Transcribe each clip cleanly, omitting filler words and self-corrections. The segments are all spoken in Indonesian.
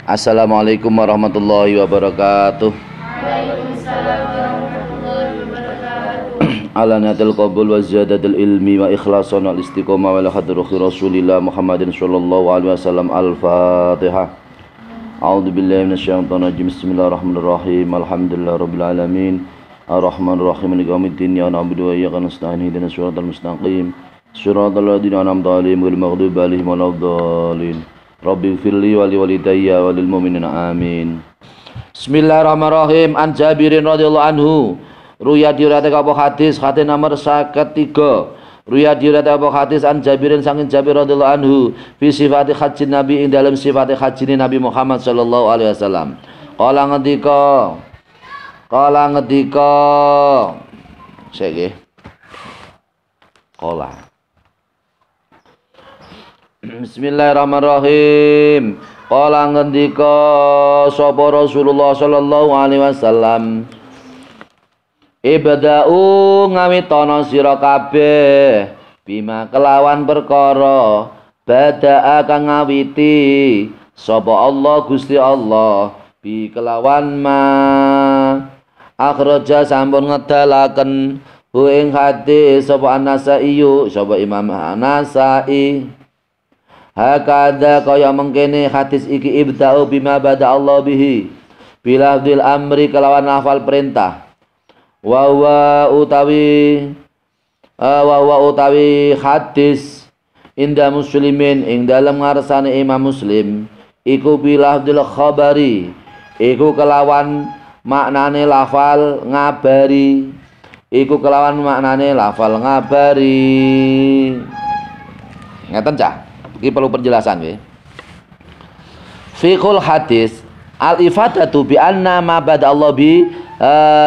Assalamualaikum warahmatullahi wabarakatuh. Waalaikumsalam warahmatullahi wabarakatuh. Ala natil qabul wa ziyadatil ilmi wa ikhlasan wal istiqomah wa hadruhi Rasulillah Muhammadin sallallahu alaihi wasallam. Al-Fatihah. A'udzu billahi minasyaitonir rajim. Bismillahirrahmanirrahim. Alhamdulillahi rabbil alamin. Ar-Rahmanir Rahim. Maliki yaumiddin. Ya na'budu wa iyyaka nasta'in. Ihdinas siratal mustaqim. Siratal ladzina an'amta 'alaihim ghairil maghdubi 'alaihim waladdallin. Rabbi firli wali walidayya walil mu'minina amin. Bismillahirrahmanirrahim. An Jabirin radhiyallahu anhu. Ruya diriwayatkan apa hadis nomor 53. Ruya diriwayatkan apa hadis an Jabirin sangin Jabir radhiyallahu anhu fi sifati hajjin Nabi ing dalam sifati haji Nabi Muhammad sallallahu alaihi wasallam. Qala ngendika sik qala Bismillahirrahmanirrahim. Qala ngendika sapa Rasulullah sallallahu alaihi wasallam, ibda'u ngawitana sira kabeh bima kelawan perkara bada'a kang ngawiti sapa Allah Gusti Allah bi kelawan ma akhraja sampun ngedalaken hu ing hadis sapa An-Nasai sapa Imam An-Nasai. Hakada kaya mengkene hadis iki ibda'u bima bada Allah bihi bilafdil amri kelawan lafal perintah wa utawi hadis inda muslimin ing dalam ngarsane Imam Muslim iku bilafdil khabari iku kelawan maknane lafal ngabari ngeten cah. Ini perlu penjelasan ya. Fiqhul hadis al-ifadatu bi anna ma bada Allah bi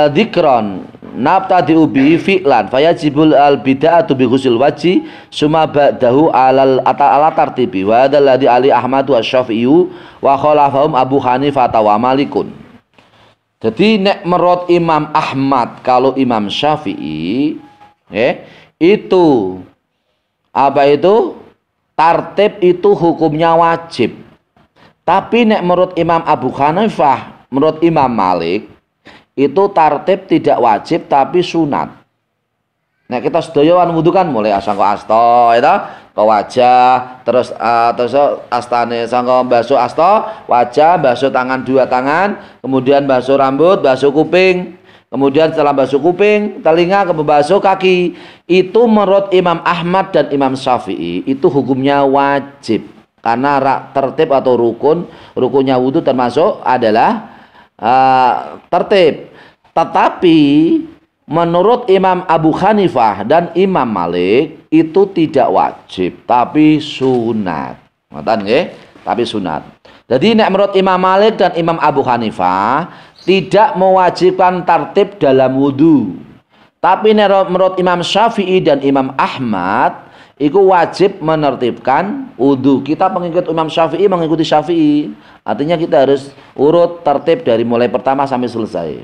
dzikran nabtadi'u bi fi'lan fayajibul al-bid'atu bi ghusl wajhi summa ba'dahu ala tartibi wa hadzal ladzi ali Ahmad wa Syafi'i wa khalafahum Abu Hanifah wa Malikun. Jadi nek menurut Imam Ahmad kalau Imam Syafi'i itu apa itu? Tartib itu hukumnya wajib. Tapi nek menurut Imam Abu Hanifah, menurut Imam Malik, itu tartib tidak wajib tapi sunat. Nah kita sedaya wan wudu kan mulai sangka asta itu ke wajah, terus astane sangka basuh asta, wajah, basuh tangan dua tangan, kemudian basuh rambut, basuh kuping. Kemudian setelah basuh kuping, telinga, kemudian basuh kaki. Itu menurut Imam Ahmad dan Imam Syafi'i itu hukumnya wajib. Karena tertib atau rukunnya wudhu termasuk adalah tertib. Tetapi menurut Imam Abu Hanifah dan Imam Malik itu tidak wajib, tapi sunat. Ngoten nggih? Tapi sunat. Jadi nek menurut Imam Malik dan Imam Abu Hanifah tidak mewajibkan tartib dalam wudhu. Tapi menurut Imam Syafi'i dan Imam Ahmad itu wajib menertibkan wudhu. Kita pengikut Imam Syafi'i mengikuti Syafi'i. Artinya kita harus urut tertib dari mulai pertama sampai selesai.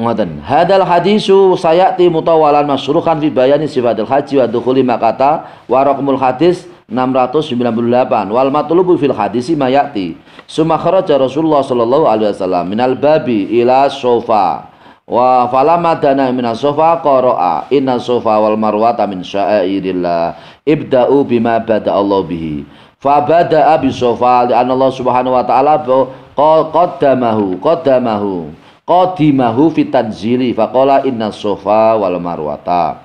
Ngoten. Hadal hadisu sayati mutawalan masyruhan fi bayani sifatil haji wa dukhuli makata wa raqmul hadis 698 wal matlubu fil hadisi mayati summa kharaja Rasulullah sallallahu alaihi wasallam minal babi ila sofa wa falamma dana minas sofa qara'a inna sofa wal marwata min sya'airillah ibda'u bima bada Allah bihi fa bada'a bis sofa li anna Allah subhanahu wa ta'ala qadimahu fit tanzili fa qala inna sofa wal marwata.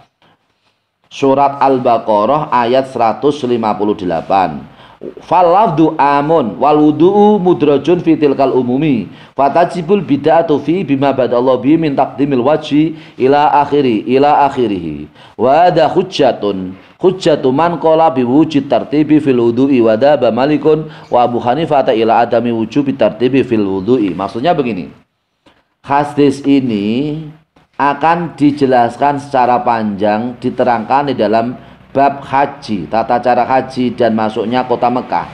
Surat Al-Baqarah ayat 158. Falafdu amun wal wudu'u mudrajun fi tilkal umumi fatajibul bid'atu fi bima badallahu bi min taqdimil wajhi ila akhirih wa hadha hujjatu man qala bi wujud tartibi fil wudu'i wa dhaba Malikun wa Abu Hanifah ila adami wujubi tartibi fil wudu'i. Maksudnya begini, hadis ini akan dijelaskan secara panjang, diterangkan di dalam bab haji, tata cara haji dan masuknya kota Mekah.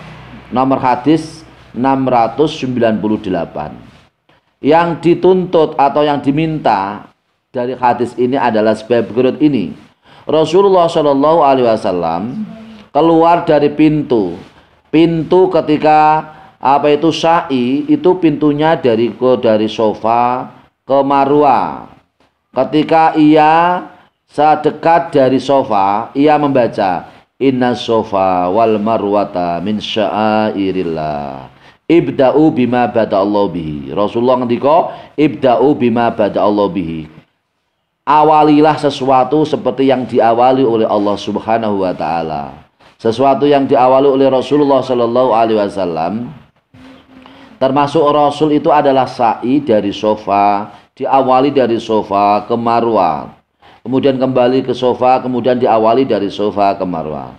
Nomor hadis 698. Yang dituntut atau yang diminta dari hadis ini adalah sebab berikut ini. Rasulullah Shallallahu alaihi wasallam keluar dari pintu ketika apa itu sa'i itu pintunya dari Sofa ke Marwa. Ketika ia sedekat dari Sofa, ia membaca Inna Sofa wal Marwata min sya'airillah. Ibda'u bima bada'allahu bihi. Rasulullah ngendika ibda'u bima bada'allahu bihi. Awalilah sesuatu seperti yang diawali oleh Allah Subhanahu wa taala. Sesuatu yang diawali oleh Rasulullah sallallahu alaihi wasallam. Termasuk Rasul itu adalah sa'i dari Sofa, diawali dari Sofa ke Marwa. Kemudian kembali ke Sofa, kemudian diawali dari Sofa ke Marwa.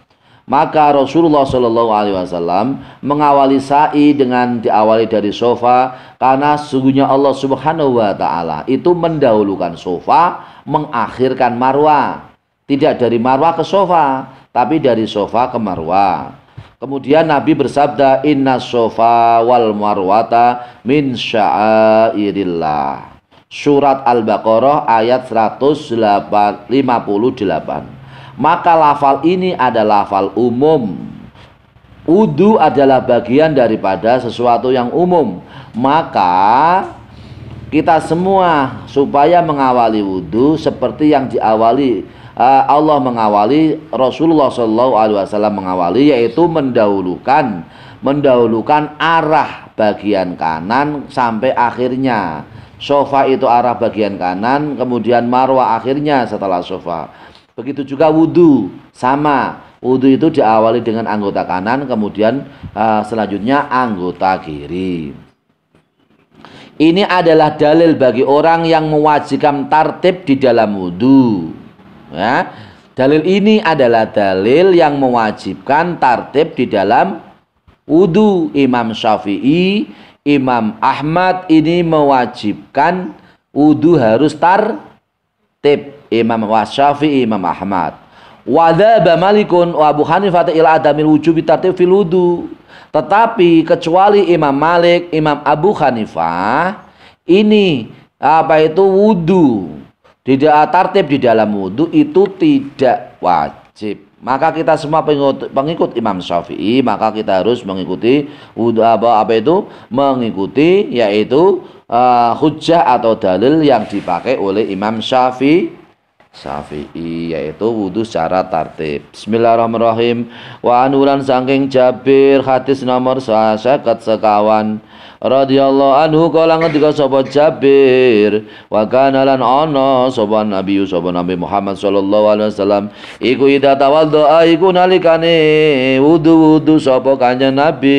Maka Rasulullah Shallallahu Alaihi Wasallam mengawali sa'i dengan diawali dari Sofa, karena sesungguhnya Allah Subhanahu Wa Taala itu mendahulukan Sofa, mengakhirkan Marwa. Tidak dari Marwa ke Sofa, tapi dari Sofa ke Marwa. Kemudian Nabi bersabda, Inna Sofa wal Marwata min sya'airillah. Surat Al-Baqarah ayat 158. Maka lafal ini adalah lafal umum. Wudu adalah bagian daripada sesuatu yang umum. Maka kita semua supaya mengawali wudu seperti yang diawali Allah mengawali, Rasulullah SAW mengawali, yaitu mendahulukan arah bagian kanan sampai akhirnya. Sofa itu arah bagian kanan, kemudian Marwa akhirnya setelah Sofa. Begitu juga wudu, sama. Wudu itu diawali dengan anggota kanan, kemudian selanjutnya anggota kiri. Ini adalah dalil bagi orang yang mewajibkan tartib di dalam wudu. Ya, dalil ini adalah dalil yang mewajibkan tartib di dalam wudu. Imam Syafi'i, Imam Ahmad ini mewajibkan wudu harus tartib. Imam Syafi'i, Imam Ahmad. Wa dzaba Malikun wa Abu Hanifah ila adamil wujubi tartib fil wudu. Tetapi kecuali Imam Malik, Imam Abu Hanifah ini wudu tidak tartib di dalam wudu itu tidak wajib. Maka kita semua pengikut Imam Syafi'i, maka kita harus mengikuti wudu mengikuti yaitu hujjah atau dalil yang dipakai oleh Imam Syafi'i, yaitu wudu secara tartib. Bismillahirrahmanirrahim. Wa anulan saking Jabir hadis nomor 50 sekawan radhiyallahu anhu kala ngendika sapa Jabir, wa kana lan ana sapa Nabi Muhammad sallallahu alaihi wasallam iku ida tawaddoa iku nalikane wudu sapa Kanjeng Nabi,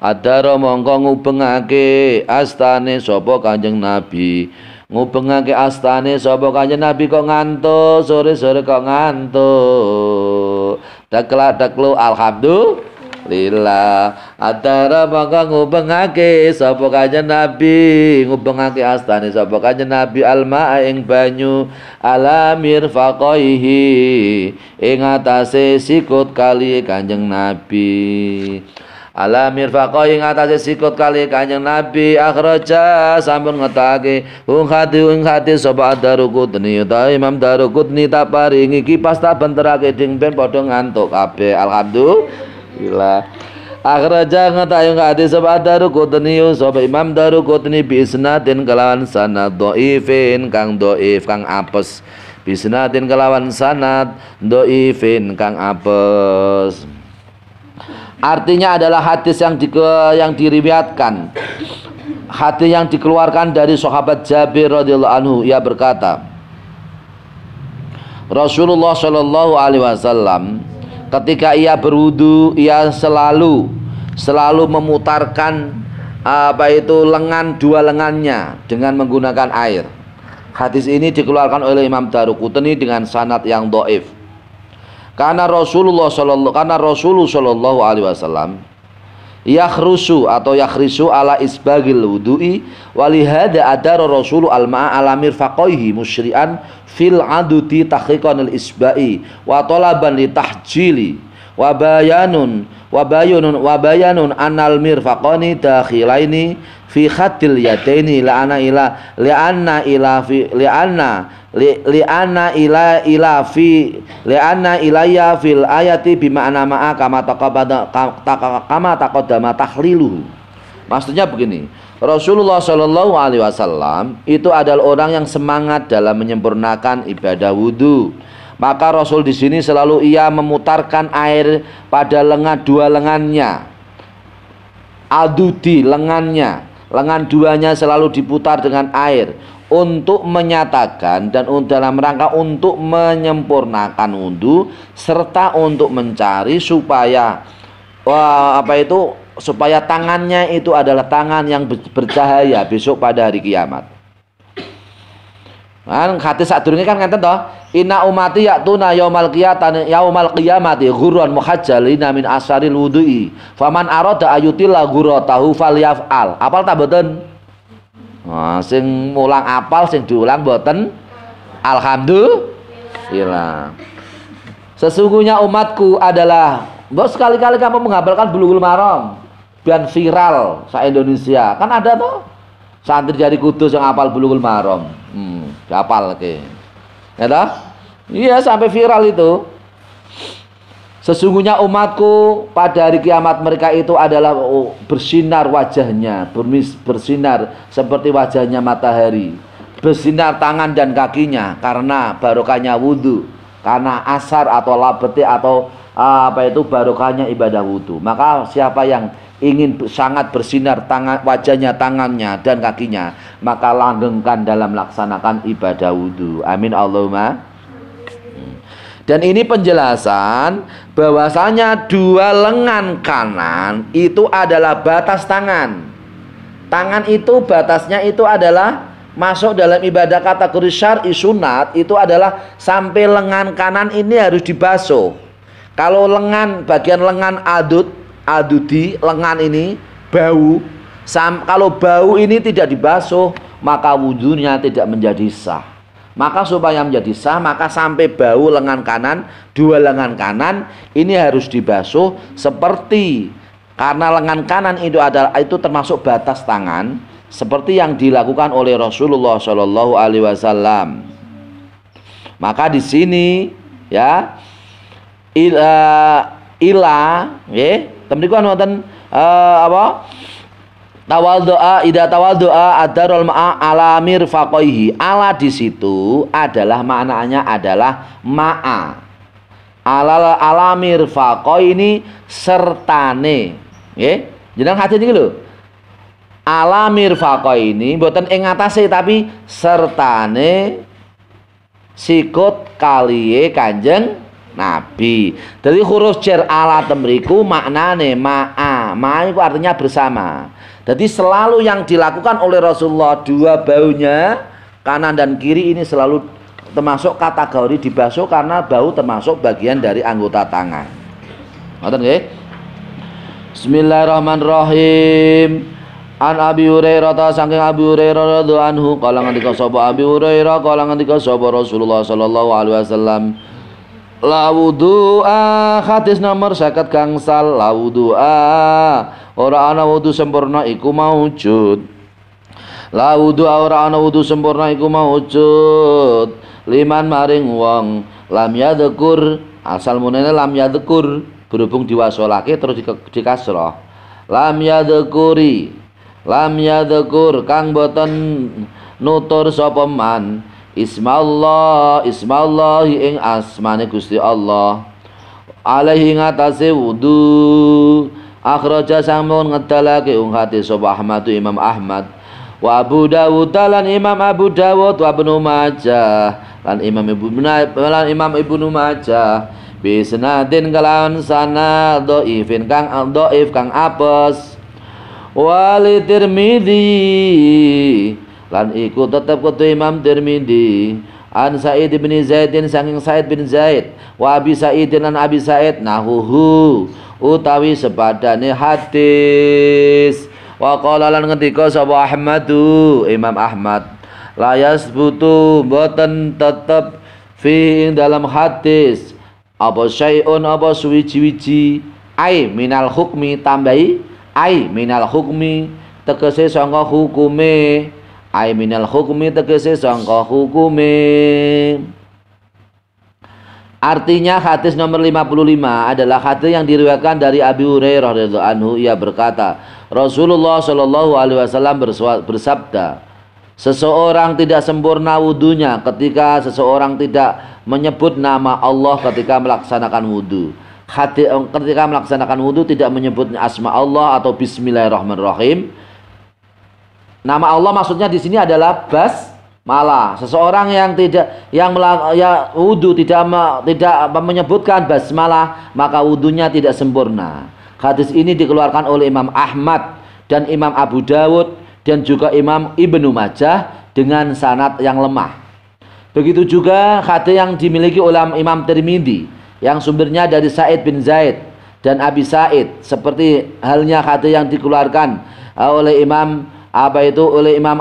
adara mongko ngubengake astane sapa Kanjeng Nabi. Ngubengake astane sapa Kanjeng Nabi kok ngantuk, sore-sore kok ngantuk. Dakla-daklu alhamdulillah. Adara maka ngubengake sapa Kanjeng Nabi, ngubengake astane sapa Kanjeng Nabi alma ing banyu alamir faqaihi ing atase sikut kali Kanjeng Nabi. Alamir faqai ing atase sikut kali Kanjeng Nabi. Akhraja sampun ngetake ing hati sapa Daruqutni ta Imam Daruqutni tak paringi kipas tak benterake ding ben padha ngantuk kabeh. Alhamdulillah. Akhraja ngetake ing hati sapa Daruqutni sapa Imam Daruqutni bi isnadin kelawan sanad dhaifin kang dhaif kang apes. Bi isnadin kelawan sanad dhaifin kang apes. Artinya adalah hadis yang diriwayatkan, hadis yang dikeluarkan dari sahabat Jabir radhiyallahu anhu. Ia berkata, Rasulullah Shallallahu Alaihi Wasallam ketika ia berwudu, ia selalu memutarkan dua lengannya dengan menggunakan air. Hadis ini dikeluarkan oleh Imam Daruqutni dengan sanad yang dhaif. Karena Rasulullah Shallallahu Alaihi Wasallam yakhrusu ala isbagil wudu'i walihada adara Rasulu al-ma'a ala mirfaqaihi musyri'an fil aduti tahqiqan al-isba'i wa talaban li tahjili wa bayanun Wabayanun anal mirfaqani dakhilaini fi khatil yadaini li'anna ilayya fil ayati bima'na ma'a kama taqaddama tahliluhu. Maksudnya begini, Rasulullah Shallallahu Alaihi Wasallam itu adalah orang yang semangat dalam menyempurnakan ibadah wudhu. Maka Rasul di sini selalu ia memutarkan air pada dua lengannya, adudi lengan duanya selalu diputar dengan air untuk menyatakan dan dalam rangka untuk menyempurnakan wudhu serta untuk mencari supaya supaya tangannya itu adalah tangan yang bercahaya besok pada hari kiamat. Kan hadis sadurunge kan ngeten toh, inna ummati ya'tuna yaumal qiyamati ghurran muhajjalina min asharil wudu'i faman arada ayutila ghurratahu falyaf'al. Apal ta mboten? Nah, sing mulang apal sing diulang mboten alhamdulillah. Sesungguhnya umatku adalah, bos sekali-kali kamu menghafalkan Bulughul Maram biar viral sa Indonesia. Kan ada tuh santri dari Kudus yang hafal Bulughul Maram. Hafal ke. Ya toh? Iya, sampai viral itu. Sesungguhnya umatku pada hari kiamat mereka itu adalah bersinar wajahnya, bersinar seperti wajahnya matahari, bersinar tangan dan kakinya karena barokahnya wudhu, karena asar atau labeti atau barokahnya ibadah wudhu. Maka siapa yang ingin sangat bersinar wajahnya, tangannya dan kakinya, maka langgengkan dalam melaksanakan ibadah wudhu. Amin Allahumma. Dan ini penjelasan bahwasanya dua lengan kanan itu adalah batas tangan. Tangan itu batasnya itu adalah masuk dalam ibadah kategori syar'i sunat, itu adalah sampai lengan kanan ini harus dibasuh. Kalau bagian lengan adudi, lengan ini bau, kalau bau ini tidak dibasuh maka wudhunya tidak menjadi sah. Maka supaya menjadi sah, maka sampai bau lengan kanan, dua lengan kanan ini harus dibasuh, seperti karena lengan kanan itu termasuk batas tangan, seperti yang dilakukan oleh Rasulullah Shallallahu Alaihi Wasallam. Maka di sini ya temrikuan wonten tawal doa adarul ma'a ala mirfaqaihi. Ala di situ adalah maknanya adalah ma'a ala mirfaqaini sertane nggih. Jeneng hadis niki lho. Ala mirfaqaini mboten ing atase tapi sertane sikut kaliye Kanjeng Nabi. Jadi huruf jar ala temriku maknane ma'a. Ma'a itu artinya bersama. Jadi selalu yang dilakukan oleh Rasulullah, dua baunya kanan dan kiri ini selalu termasuk kategori dibasuh karena bau termasuk bagian dari anggota tangan. Ngoten nggih? Bismillahirrahmanirrahim. An Abi Hurairah saking Abi Hurairah radhiyallahu anhu kala ngendika sapa Abi Hurairah kala ngendika sapa Rasulullah sallallahu alaihi wasallam, la wudu'a, hadis nomor 50 gangsal, la wudu'a ora ana wudu sempurna iku maujud. La wudu'a ora ana wudu sempurna iku maujud liman maring wong lam yadhkur, asal munene lam yadhkur berhubung diwasolake terus dikasrah. Lam yadhkur kang boten nutur sapa man ismallahi ing asmane Gusti Allah alaihi ngatasi wudu. Akhraja sampun ngedalake hati sapa Ahmad Imam Ahmad wa Abu Dawud lan Imam Abu Dawud wa Ibnu Majah lan Imam Ibnu Majah bi sanadin kalawan sanad dhaifin kang dhaif kang apes. Wali Tirmidzi lan iku tetep kudu Imam Tirmidzi an Sa'id bin Zaidin saking Sa'id bin Zaid wa Abi Sa'id lan Abi Sa'id nahuhu utawi sepadane hadis. Wa qala lan ngendika sapa Ahmadu Imam Ahmad, la yasbutu boten tetep fi dalam hadis apa syai'un apa suwiji-wiji ai minal hukmi tambahi ai minal hukmi tegese sangka hukume ai minal hukmi tegese sangka hukume. Artinya hadis nomor 55 adalah hadis yang diriwayatkan dari Abi Hurairah radhiyallahu anhu. Ia berkata, Rasulullah shallallahu alaihi wasallam bersabda, seseorang tidak sempurna wudunya ketika seseorang tidak menyebut nama Allah ketika melaksanakan wudu. Ketika melaksanakan wudu tidak menyebut asma Allah atau Bismillahirrahmanirrahim. Nama Allah maksudnya di sini adalah basmalah. Seseorang yang wudu tidak menyebutkan basmalah, maka wudunya tidak sempurna. Hadis ini dikeluarkan oleh Imam Ahmad dan Imam Abu Dawud dan juga Imam Ibnu Majah dengan sanad yang lemah. Begitu juga hadis yang dimiliki oleh Imam Tirmidzi yang sumbernya dari Sa'id bin Zaid dan Abi Sa'id, seperti halnya hadis yang dikeluarkan oleh Imam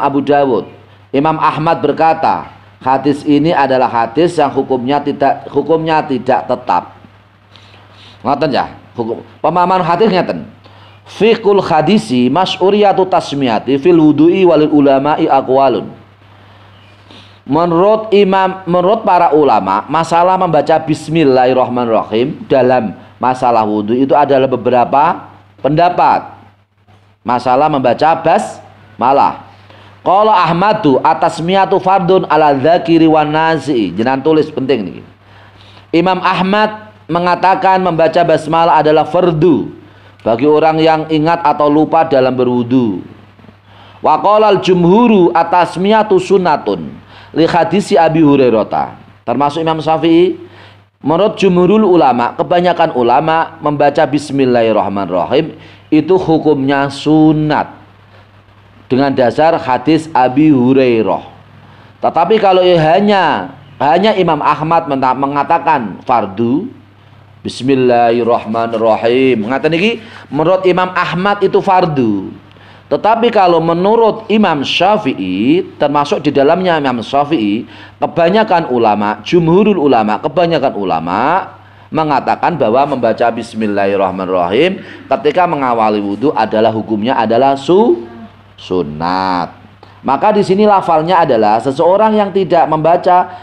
Abu Dawud. Imam Ahmad berkata, hadis ini adalah hadis yang hukumnya tidak tetap. Ngoten ya, hukum pemahaman hadis ngeten. Fiqhul hadisi mas'uriyatu tasmiyati fil wudu'i walil ulama'i aqwalun. Menurut para ulama, masalah membaca Bismillahirrahmanirrahim dalam masalah wudu itu adalah beberapa pendapat. Masalah membaca basmalah. Qala Ahmadu atasmiyatu fardun ala dzakiri wan nasi. Jenengan tulis penting nih. Imam Ahmad mengatakan membaca basmalah adalah fardu bagi orang yang ingat atau lupa dalam berwudu. Wa qala al-jumhuru atasmiyatu sunnatun li hadisi Abi Hurairah. Termasuk Imam Syafi'i, menurut jumhurul ulama, kebanyakan ulama membaca Bismillahirrahmanirrahim itu hukumnya sunat dengan dasar hadis Abi Hurairah. Tetapi kalau hanya Imam Ahmad mengatakan fardu Bismillahirrahmanirrahim, mengatakan ini menurut Imam Ahmad itu fardu. Tetapi kalau menurut Imam Syafi'i, termasuk di dalamnya Imam Syafi'i, kebanyakan ulama, jumhurul ulama, kebanyakan ulama mengatakan bahwa membaca Bismillahirrahmanirrahim ketika mengawali wudu adalah hukumnya adalah sunat. Maka di sini lafalnya adalah seseorang yang tidak membaca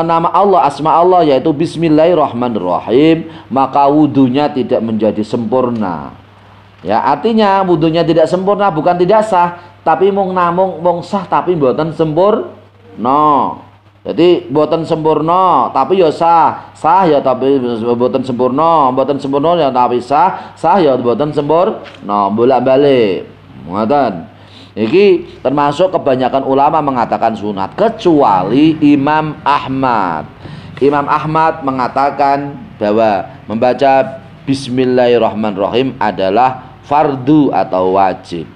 nama Allah, asma Allah, yaitu Bismillahirrahmanirrahim, maka wudunya tidak menjadi sempurna. Ya, artinya wudunya tidak sempurna bukan tidak sah, tapi mung sah tapi mboten sempurna. Jadi mboten sempurna tapi ya sah ya tapi mboten sempurna ya tapi sah ya mboten sempurna, bolak-balik. Ngoten. Iki termasuk kebanyakan ulama mengatakan sunat kecuali Imam Ahmad. Imam Ahmad mengatakan bahwa membaca Bismillahirrahmanirrahim adalah fardu atau wajib.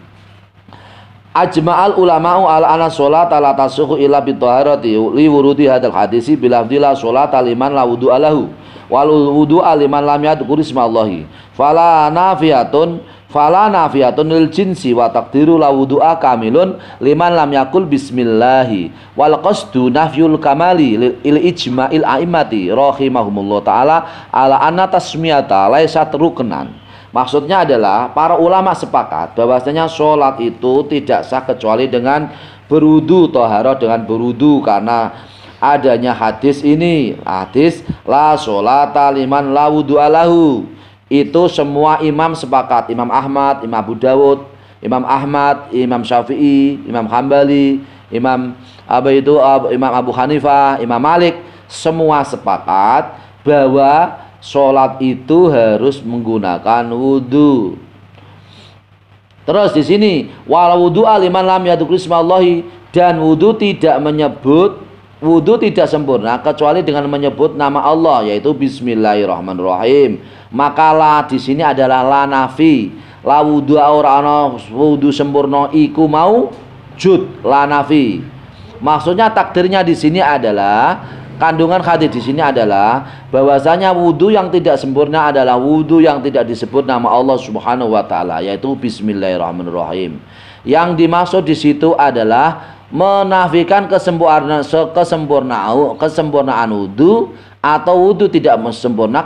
Ajma'al ulama'u ala anna sholata la tasukhu illa bi thaharati li wurudi hadzal hadisi bila fadila sholata liman la wudu'a lahu wal wudu'a liman lam yadhkur ismallahi fala nafiyatun lil jinsi wa taqdiru la wudu'a kamilun liman lam yakul bismillahi wal qasdu nafyul kamali il ijma'il a'immati rahimahumullah ta'ala ala anna tasmiyata laysat ruknan. Maksudnya adalah para ulama sepakat bahwasanya sholat itu tidak sah kecuali dengan berwudu, thaharah dengan berwudu, karena adanya hadis ini, hadis la sholata liman la wudu'a lahu. Itu semua imam sepakat, Imam Ahmad, Imam Abu Dawud, Imam Ahmad, Imam Syafi'i, Imam Hambali, Imam Abu Hanifah, Imam Malik, semua sepakat bahwa sholat itu harus menggunakan wudu. Terus di sini wal wudu'a liman lam yadhkur ismallahi, dan wudu tidak sempurna kecuali dengan menyebut nama Allah, yaitu Bismillahirrahmanirrahim. Maka la di sini adalah la nafi. La wudu'a ora ana wudu sempurna iku mau jud la nafi. Maksudnya takdirnya di sini adalah, kandungan hadis di sini adalah bahwasanya wudu yang tidak sempurna adalah wudu yang tidak disebut nama Allah Subhanahu wa taala, yaitu Bismillahirrahmanirrahim. Yang dimaksud di situ adalah menafikan kesempurnaan wudu atau wudu tidak sempurna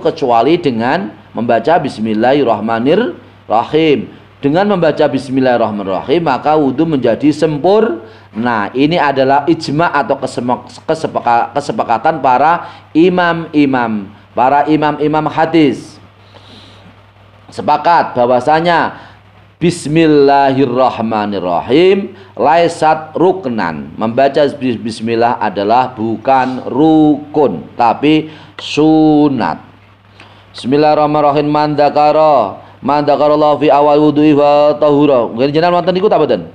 kecuali dengan membaca bismillahirrahmanirrahim. Dengan membaca bismillahirrahmanirrahim maka wudu menjadi sempurna. Ini adalah ijma atau kesepakatan para imam-imam hadis. Sepakat bahwasanya bismillahirrahmanirrahim laisat ruknan. Membaca bismillah adalah bukan rukun tapi sunat. Bismillahirrahmanirrahim. Man dzakarallahu fi awal wudu'i wa tahura. Nggih jenengan wonten niku ta mboten?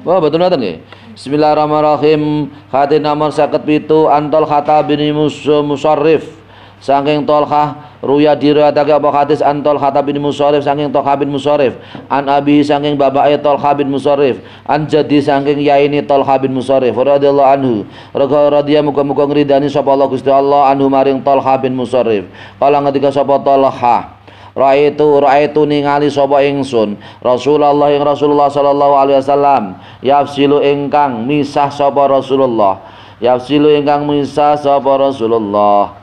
Wah, betul wonten nggih. Bismillahirrahmanirrahim. Hadis nomor 57 Antol Khatta bin Musarrif. Saking Tolhah ruya diriwayatake apa hadis Antol Khatta bin Musarrif saking Tolhah bin Musarrif an abi saking bapake Tolhah bin Musarrif an jadi saking yaini Tolhah bin Musarrif radhiyallahu anhu radhiyallahu muga-muga ngridani sapa Allah Gusti Allah anhu maring Tolhah bin Musarrif kala ngendika sapa Tolhah Ra'aitu ningali sapa ingsun Rasulullah sallallahu alaihi wasallam yafsilu ingkang misah sapa Rasulullah yafsilu ingkang misah sapa Rasulullah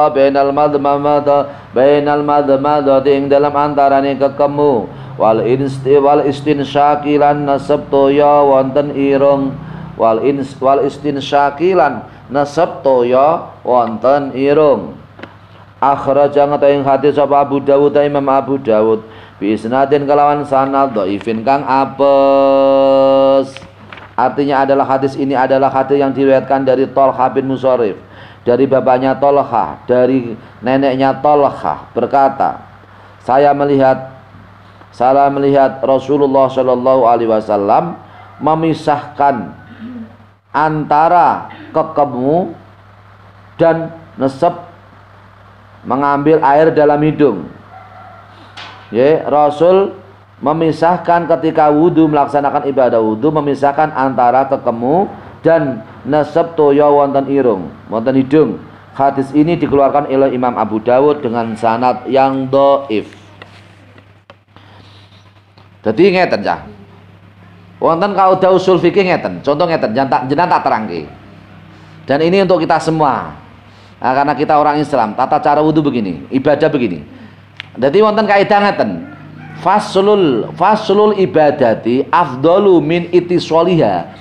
bainal madmadati ing dalam antarane kekemu wal istinsyakilan nasab toya wonten irung wal istinsyakilan nasab toya wonten irung. Akhraja ing hadis sapa Abu Dawud Imam Abu Dawud bi isnadin kalawan sanad dhaifin kang apes. Artinya adalah hadis ini adalah hadis yang diriwayatkan dari Tolhah bin Musarrif, dari bapaknya Tolhah, dari neneknya Tolhah berkata, saya melihat Rasulullah Shallallahu Alaihi Wasallam memisahkan antara kekemu dan nesep mengambil air dalam hidung. Rasul memisahkan ketika wudu, melaksanakan ibadah wudu, memisahkan antara kekemu dan nasab toya wonten irung, wonten hidung. Hadis ini dikeluarkan oleh Imam Abu Dawud dengan sanad yang dhaif. Jadi ngeten cah. Wonten kaudah usul fikih ngeten, contoh ngeten, jenengan tak terangke. Dan ini untuk kita semua. Nah, karena kita orang Islam, tata cara wudu begini, ibadah begini. Jadi wonten kaidah ngeten. Faslul ibadati afdalu min itisoliha.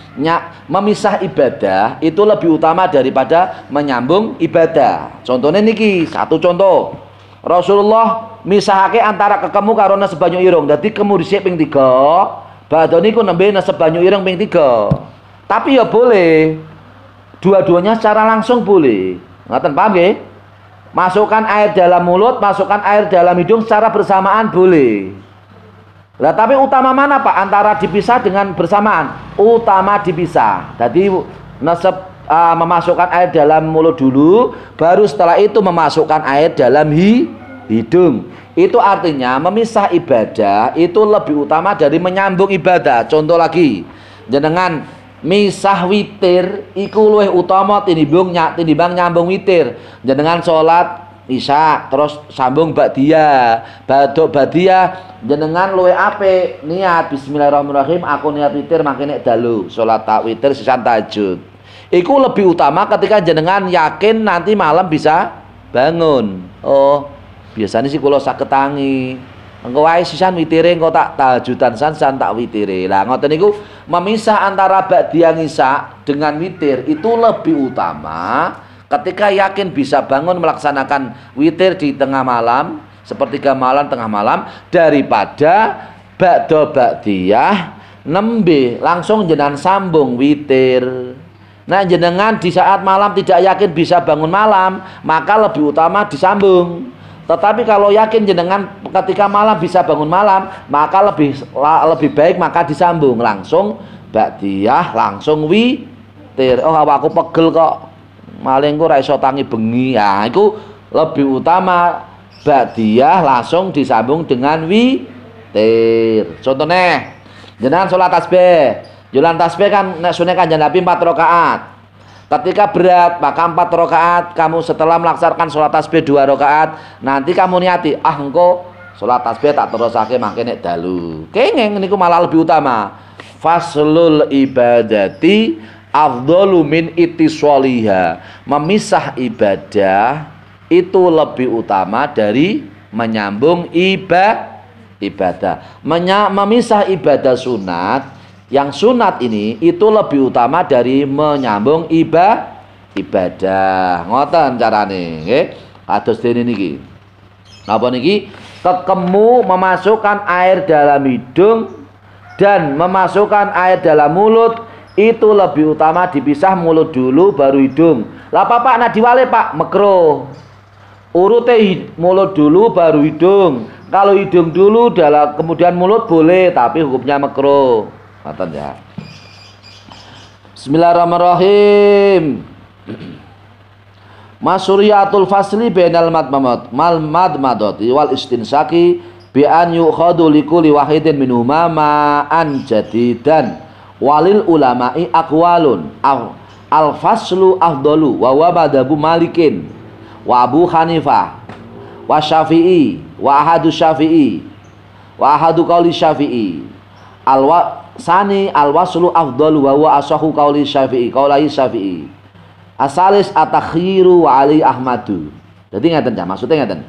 Memisah ibadah itu lebih utama daripada menyambung ibadah. Contohnya niki, satu contoh. Rasulullah misahake antara kekemu karo nasab banyu irung. Dadi kemu dhisik ping 3, badhe niku nembe nasab banyu irung ping 3. Tapi ya boleh. Dua-duanya secara langsung boleh. Ngaten paham nggih? Masukkan air dalam mulut, masukkan air dalam hidung secara bersamaan boleh. Lah tapi utama mana Pak antara dipisah dengan bersamaan? Utama dipisah. Jadi nasab memasukkan air dalam mulut dulu, baru setelah itu memasukkan air dalam hidung. Itu artinya memisah ibadah itu lebih utama dari menyambung ibadah. Contoh lagi, jenengan misah witir iku luwih utama tinimbang nyambung witir. Jenengan salat Isya terus sambung ba'diyah, baduk ba'diyah jenengan luwe apik niat bismillahirrahmanirrahim aku niat witir makene dalu salat witir sisan tahajud. Iku lebih utama ketika jenengan yakin nanti malam bisa bangun. Oh, biasanya sih kula saged tangi. Engko wae sisan witire engko tak tahajudan san tak witire. Lah ngoten niku memisah antara ba'diyah isya dengan witir itu lebih utama ketika yakin bisa bangun melaksanakan witir di tengah malam, sepertiga malam, tengah malam, daripada ba'diyah nembe langsung jenengan sambung witir. Nah jenengan di saat malam tidak yakin bisa bangun malam, maka lebih utama disambung. Tetapi kalau yakin jenengan ketika malam bisa bangun malam, maka lebih baik maka disambung langsung ba'diyah, langsung witir. Oh aku pegel kok. Maling ku ra iso tangi bengi. Ya, itu lebih utama ba'diyah langsung disambung dengan witir. Contohnya, jenengan sholat tasbih. Jualan tasbih kan nek sunah Kanjeng Nabi 4 rakaat. Ketika berat, maka 4 rakaat kamu setelah melaksanakan sholat tasbih 2 rakaat, nanti kamu niati, engko Salat tasbih tak terusake mangke nek dalu. Kenging niku malah lebih utama. Faslul ibadati afdalu min ittisaliha. Memisah ibadah itu lebih utama dari menyambung ibadah. Memisah ibadah sunat, yang sunat ini itu lebih utama dari menyambung ibadah. Ngoten carane, nggih. Kados dene niki. Napa niki? Kekemu memasukkan air dalam hidung dan memasukkan air dalam mulut itu lebih utama dipisah, mulut dulu baru hidung. Lah Pak nak diwale Pak makruh. Urute mulut dulu baru hidung. Kalau hidung dulu kemudian mulut boleh, tapi hukumnya makruh. Ngoten ya. Bismillahirrahmanirrahim. Masuriyatul fasli bainal madmadati wal istinsaki bi an yukhadu likulli wahidin minhuma ma'an jadidan walil ulama'i aqwalun al faslu afdalu wa huwa madhabu Malikin wa Abu Hanifah wa Syafi'i wa ahadu qauli Syafi'i sani al waslu afdalu wa huwa asahu qauli Syafi'i asalis atakhiru wa ali ahmadu. Jadi ngeten ya, maksudnya ngeten.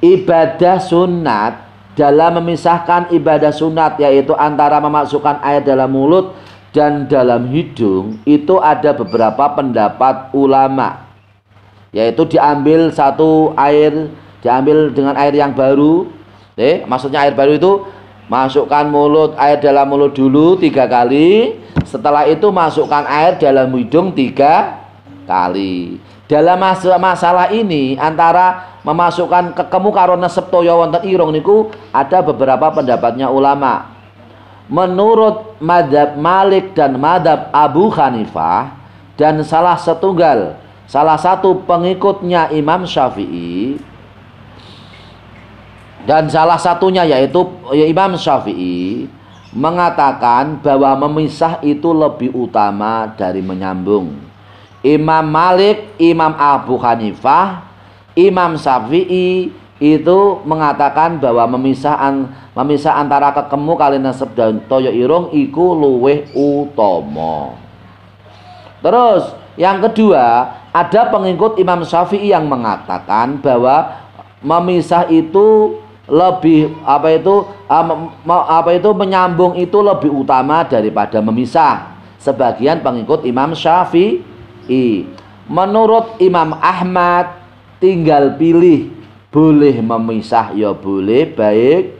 Ibadah sunat, dalam memisahkan ibadah sunat yaitu antara memasukkan air dalam mulut dan dalam hidung, itu ada beberapa pendapat ulama. Yaitu diambil dengan air yang baru. Maksudnya air baru itu masukkan air dalam mulut dulu 3 kali. Setelah itu masukkan air dalam hidung 3 kali. Dalam masalah ini antara memasukkan kekemu karo nesep toya wonten irung niku ada beberapa pendapatnya ulama. Menurut madhab Malik dan madhab Abu Hanifah dan salah satu pengikutnya Imam Syafi'i dan salah satunya yaitu Imam Syafi'i mengatakan bahwa memisah itu lebih utama dari menyambung. Imam Malik, Imam Abu Hanifah, Imam Syafi'i itu mengatakan bahwa memisah antara kekemu kali nesep dan toyo irung iku luweh utama. Terus yang kedua, ada pengikut Imam Syafi'i yang mengatakan bahwa memisah itu lebih menyambung itu lebih utama daripada memisah. Sebagian pengikut Imam Syafi'i. Menurut Imam Ahmad tinggal pilih, boleh memisah ya boleh, baik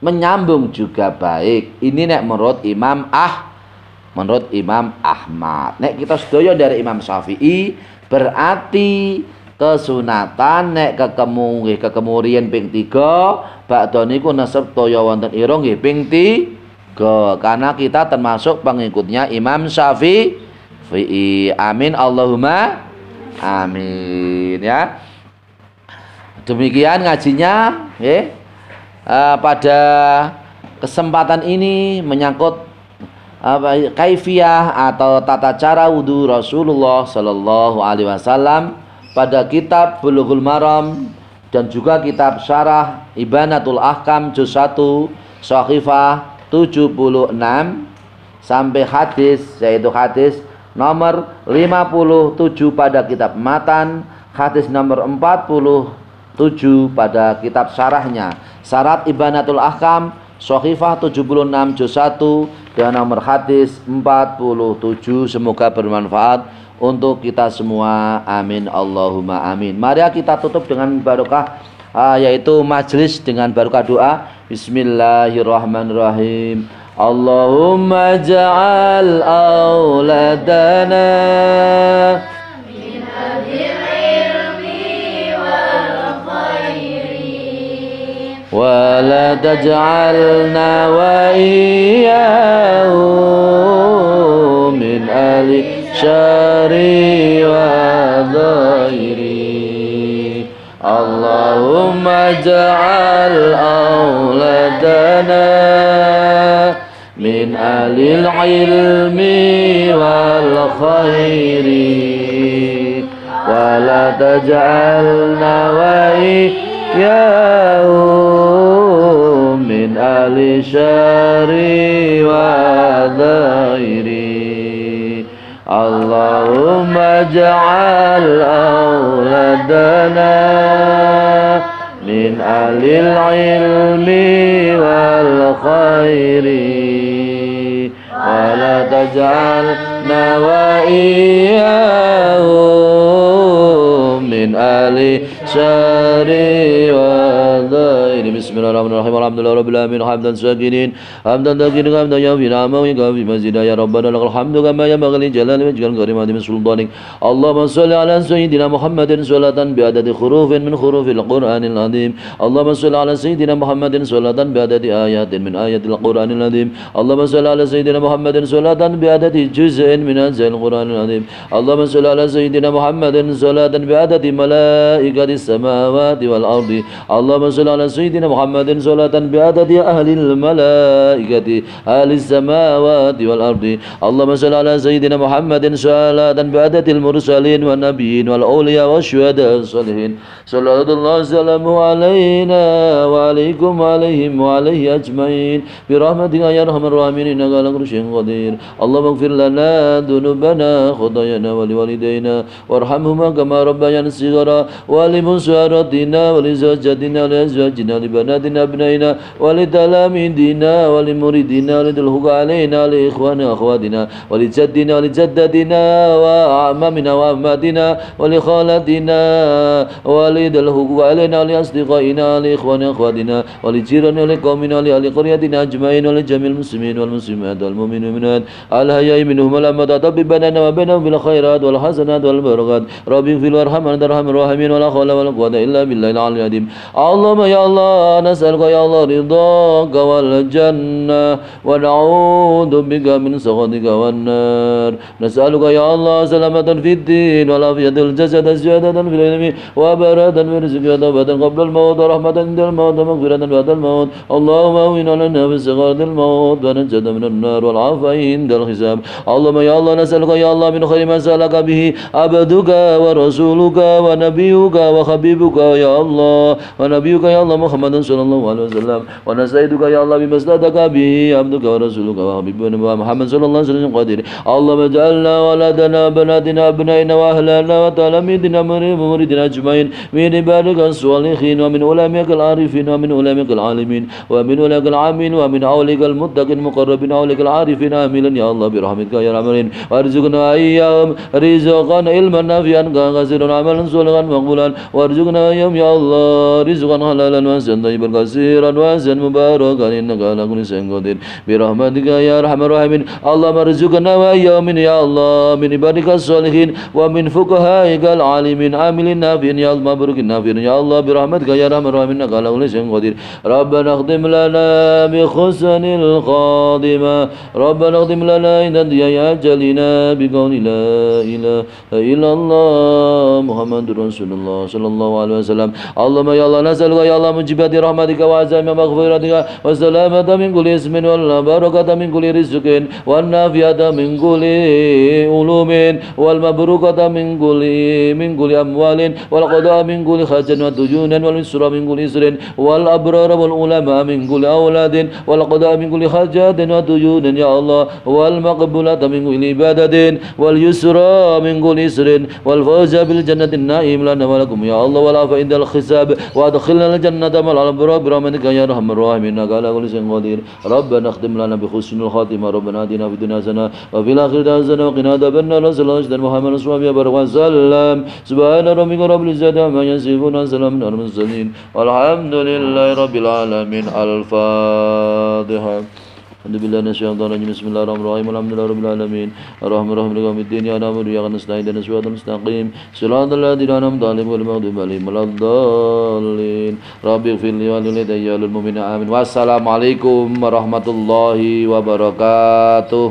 menyambung juga baik. Ini nek menurut Imam Ahmad. Nek kita sedaya dari Imam Syafi'i berarti kesunatan nek kekemu riyen ping 3 bakda niku nesep toya wonten irung nggih ping 3 karena kita termasuk pengikutnya Imam Syafi'i. Amin Allahumma amin ya. Demikian ngajinya nggih. Pada kesempatan ini menyangkut kaifiyah atau tata cara wudu Rasulullah sallallahu alaihi wasallam pada kitab Bulughul Maram dan juga kitab Syarah Ibanatul Ahkam juz 1 Shahifah 76 sampai hadis, yaitu hadis nomor 57 pada kitab Matan, hadis nomor 47 pada kitab syarahnya Syarat Ibanatul Ahkam Shahifah 76 juz 1 dan nomor hadis 47. Semoga bermanfaat untuk kita semua. Amin Allahumma amin. Mari kita tutup dengan barokah yaitu majlis dengan barokah doa. Bismillahirrahmanirrahim. Allahumma ja'al auladana min ahli ilmi wal khairi wa la taj'alna wa iyyahu min ahli syari wa dhairi. Allahumma ja'al auladana min alil ilmi wal khairi wa la taj'alna wa يا من أهل شري وذيري اللهم اجعل أولادنا من أهل العلم والخير ولا تجعلنا وإياهم من أهل شر وضير بسم الله الرحمن الرحيم الحمد لله رب العالمين حمدا شاكرين حمدا ذاكرين حمدا يوفي نعمه ويكافي مزيدا يا ربنا لك الحمد كما ينبغي لجلال وجهك الكريم من سلطانك اللهم صل على سيدنا محمد صلاة بعدد حروف من حروف القرآن العظيم اللهم صل على سيدنا محمد صلاة بعدد آيات من آيات القرآن العظيم اللهم صل على سيدنا محمد صلاة بعدد جزء من أجزاء القرآن العظيم اللهم صل على سيدنا محمد صلاة بعدد ملائكة السماوات والأرض اللهم صل على سيدنا محمد صلاة بعدد أهل الملائكة أهل السماوات والأرض اللهم صل على سيدنا محمد صلاة بعدد المرسلين والنبيين والأولياء والشهداء الصالحين صلى الله وسلم علينا وعليكم وعليهم وعليه أجمعين برحمتك يا أرحم الراحمين إنك على كل شيء قدير اللهم اغفر لنا ذنوبنا خطايانا ولوالدينا وارحمهما كما ربيانا صغارا ولمسارتنا ولزوجاتنا ولأزواجنا ولبناتنا أبنائنا ولتلاميذنا ولمريدنا وللحق علينا ولإخواننا وأخواتنا ولجدنا ولجدتنا وأعمامنا وأماتنا ولخالتنا ولذي الحقوق علينا ولأصدقائنا ولإخواننا وأخواتنا ولجيراننا ولقومنا ولأهل قريتنا أجمعين ولجميع المسلمين والمسلمات والمؤمنين والمؤمنات الحياء منهم والأموات طب بيننا وبينهم بالخيرات والحسنات والبركات رب اغفر وارحم وأنت أرحم الراحمين ولا حول ولا قوة إلا بالله العلي العظيم اللهم يا الله نسألك يا الله رضاك والجنة ونعوذ بك من سخطك والنار نسألك يا الله سلامة في الدين والعافية الجسد زيادة في العلم وبركة في الرزق وتوبة قبل الموت ورحمة عند الموت ومغفرة بعد الموت اللهم أعنا لنا في سكرات الموت ونجد من النار والعافية عند الحساب اللهم يا الله نسألك يا الله من خير ما سألك به عبدك ورسولك ونبيك وحبيبك يا الله ونبيك يا الله محمد صلى الله عليه وسلم ونستعيذك يا الله بما استهدك به عبدك ورسولك وحبيبك محمد صلى الله عليه وسلم قدير اللهم اجعلنا ولدنا وبناتنا أبنائنا وأهلنا وتلاميذنا ومريدنا أجمعين من عبادك الصالحين ومن علمائك العارفين ومن علمائك العالمين ومن علمائك العامين ومن أولئك المتقين المقربين أولئك العارفين آمين يا الله برحمتك يا رحمن وارزقنا إياهم رزقا علما نافعا كثيرا عملا صالحا مقبولا وارزقنا إياهم يا الله رزقا حلالا واسعا طيبا كثيرا واسعا مباركا إنك على كل شيء قدير برحمتك يا أرحم الراحمين اللهم ارزقنا وإياهم يا الله من عبادك الصالحين ومن فقهائك العالمين عاملين نافعين يا الله مبروك نافعين يا الله برحمتك يا أرحم الراحمين إنك على كل شيء قدير ربنا اختم لنا بحسن الخاتمة ربنا اختم لنا عند انتهاء أجلنا بقول لا إله إلا الله محمد رسول الله صلى الله عليه وسلم اللهم يا الله نسألك يا الله مجيبات رحمتك وعزائم مغفرتك والسلامة من كل اسم والبركة من كل رزق والنافية من كل علوم والمبروكة من كل أموال والقضاء من كل خجل ودجون واليسر من كل يسر والأبرار والعلماء من كل أولاد والقضاء من كل حاجات ودجون يا الله والمقبولة من كل عبادة واليسر من كل يسر والفوز بالجنة النائم لنا ولكم يا الله والعافية عند الحساب وادخلنا الجنة مع الأبرار برحمتك يا أرحم الراحمين إنك على كل شيء قدير ربنا اختم لنا بحسن الخاتمة ربنا آتنا في الدنيا حسنة وفي الآخرة حسنة وقنا عذاب النار صلى الله عليه محمد صلى الله عليه وسلم سبحان ربك رب العزة عما يصفون وسلام على المرسلين والحمد لله رب العالمين الفاتحة الحمد لله نشهد أن بسم الله الرحمن الرحيم الحمد لله رب العالمين الرحمن الرحيم مالك يوم الدين إياك نعبد وإياك نستعين اهدنا الصراط المستقيم صراط الذين أنعمت عليهم غير المغضوب عليهم ولا الضالين رب اغفر لي ولوالدي وللمؤمنين آمين والسلام عليكم ورحمة الله وبركاته.